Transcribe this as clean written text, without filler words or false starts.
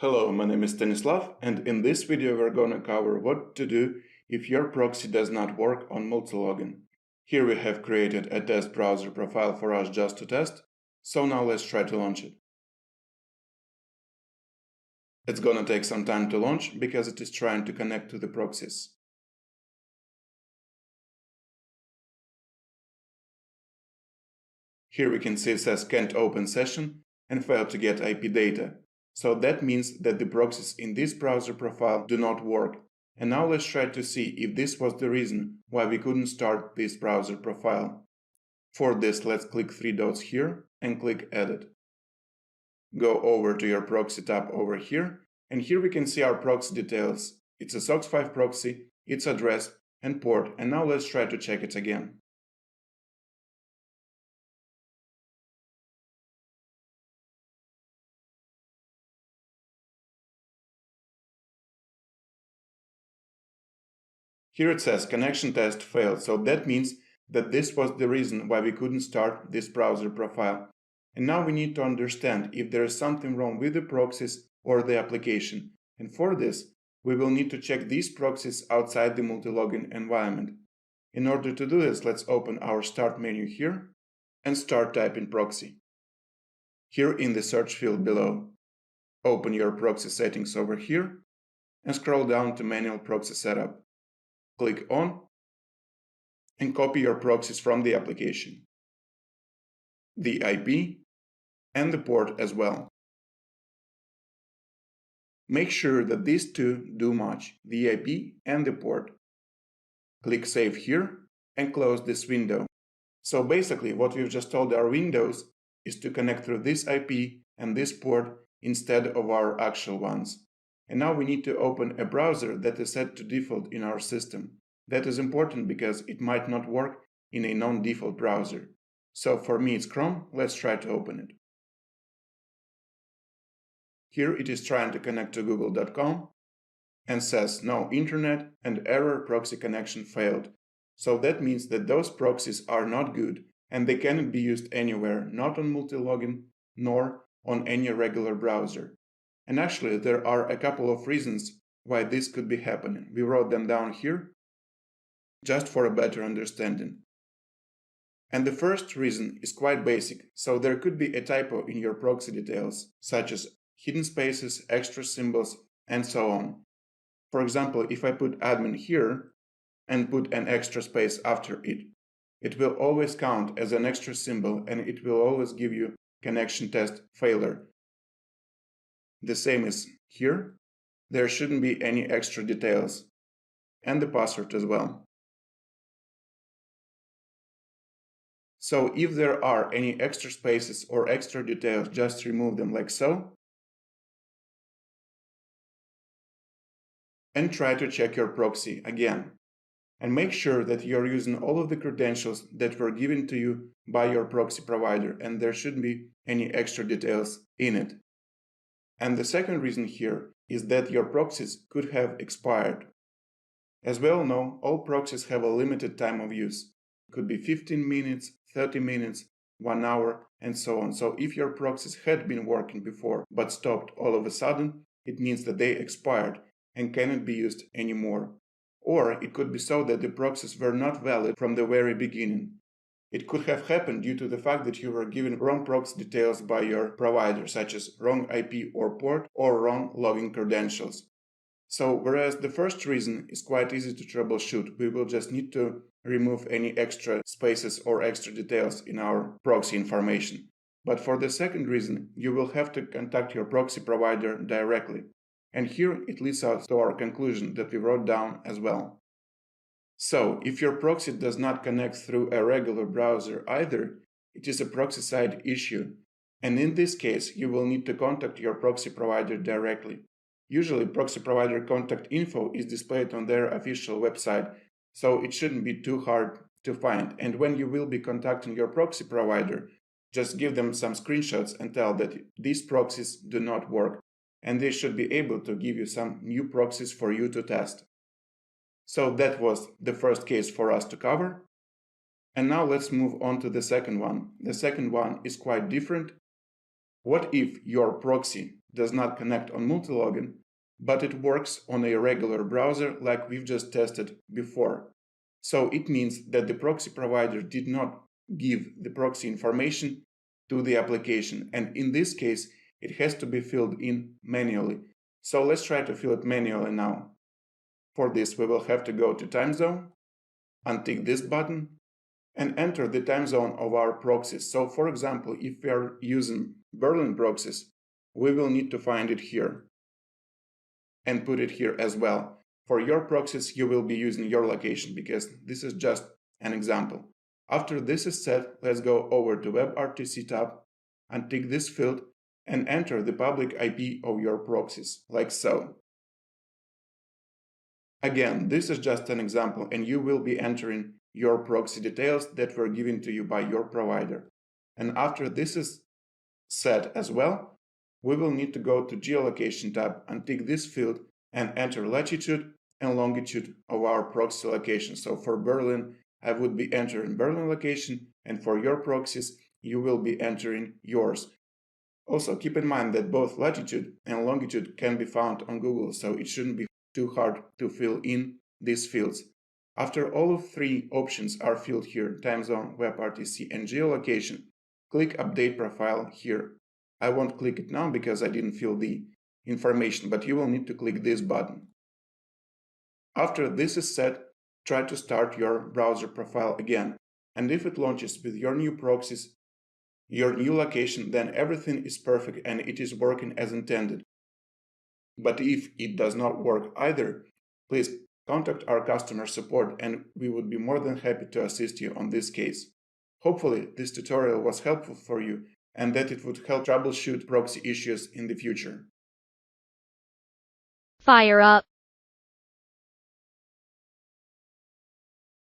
Hello, my name is Stanislav, and in this video we're going to cover what to do if your proxy does not work on multi-login. Here we have created a test browser profile for us just to test, so now let's try to launch it. It's going to take some time to launch because it is trying to connect to the proxies. Here we can see it says can't open session and failed to get IP data. So that means that the proxies in this browser profile do not work. And now let's try to see if this was the reason why we couldn't start this browser profile. For this, let's click three dots here and click Edit. Go over to your proxy tab over here, and here we can see our proxy details. It's a SOCKS 5 proxy, its address and port, and now let's try to check it again. Here it says connection test failed, so that means that this was the reason why we couldn't start this browser profile. And now we need to understand if there is something wrong with the proxies or the application. And for this, we will need to check these proxies outside the multi-login environment. In order to do this, let's open our Start menu here and start typing proxy. Here in the search field below, open your proxy settings over here and scroll down to Manual Proxy Setup. Click on and copy your proxies from the application, the IP and the port as well. Make sure that these two do match, the IP and the port. Click Save here and close this window. So basically what we've just told our Windows is to connect through this IP and this port instead of our actual ones. And now we need to open a browser that is set to default in our system. That is important because it might not work in a non-default browser. So for me it's Chrome, let's try to open it. Here it is trying to connect to google.com and says no internet and error proxy connection failed. So that means that those proxies are not good and they cannot be used anywhere, not on multi-login nor on any regular browser. And actually there are a couple of reasons why this could be happening. We wrote them down here just for a better understanding. And the first reason is quite basic, so there could be a typo in your proxy details, such as hidden spaces, extra symbols, and so on. For example, if I put admin here and put an extra space after it, it will always count as an extra symbol and it will always give you connection test failure. The same is here. There shouldn't be any extra details, and the password as well. So if there are any extra spaces or extra details, just remove them like so. And try to check your proxy again. And make sure that you're using all of the credentials that were given to you by your proxy provider and there shouldn't be any extra details in it. And the second reason here is that your proxies could have expired. As we all know, all proxies have a limited time of use. It could be 15 minutes, 30 minutes, 1 hour, and so on. So if your proxies had been working before but stopped all of a sudden, it means that they expired and cannot be used anymore. Or it could be so that the proxies were not valid from the very beginning. It could have happened due to the fact that you were given wrong proxy details by your provider, such as wrong IP or port or wrong login credentials. So whereas the first reason is quite easy to troubleshoot, we will just need to remove any extra spaces or extra details in our proxy information. But for the second reason, you will have to contact your proxy provider directly. And here it leads us to our conclusion that we wrote down as well. So if your proxy does not connect through a regular browser either, it is a proxy side issue. And in this case, you will need to contact your proxy provider directly. Usually, proxy provider contact info is displayed on their official website, so it shouldn't be too hard to find. And when you will be contacting your proxy provider, just give them some screenshots and tell that these proxies do not work, and they should be able to give you some new proxies for you to test. So that was the first case for us to cover. And now let's move on to the second one. The second one is quite different. What if your proxy does not connect on multi-login, but it works on a regular browser like we've just tested before. So it means that the proxy provider did not give the proxy information to the application, and in this case it has to be filled in manually. So let's try to fill it manually now. For this we will have to go to time zone, untick this button, and enter the time zone of our proxies. So for example, if we are using Berlin proxies, we will need to find it here and put it here as well. For your proxies, you will be using your location because this is just an example. After this is set, let's go over to WebRTC tab, untick this field, and enter the public IP of your proxies, like so. Again, this is just an example, and you will be entering your proxy details that were given to you by your provider. And after this is set as well, we will need to go to Geolocation tab, untick this field, and enter latitude and longitude of our proxy location. So for Berlin, I would be entering Berlin location, and for your proxies, you will be entering yours. Also, keep in mind that both latitude and longitude can be found on Google, so it shouldn't be too hard to fill in these fields. After all of three options are filled here, time zone, WebRTC, and geolocation, click Update Profile here. I won't click it now because I didn't fill the information, but you will need to click this button. After this is set, try to start your browser profile again, and if it launches with your new proxies, your new location, then everything is perfect and it is working as intended. But if it does not work either, please contact our customer support and we would be more than happy to assist you on this case. Hopefully, this tutorial was helpful for you and that it would help troubleshoot proxy issues in the future. Fire up!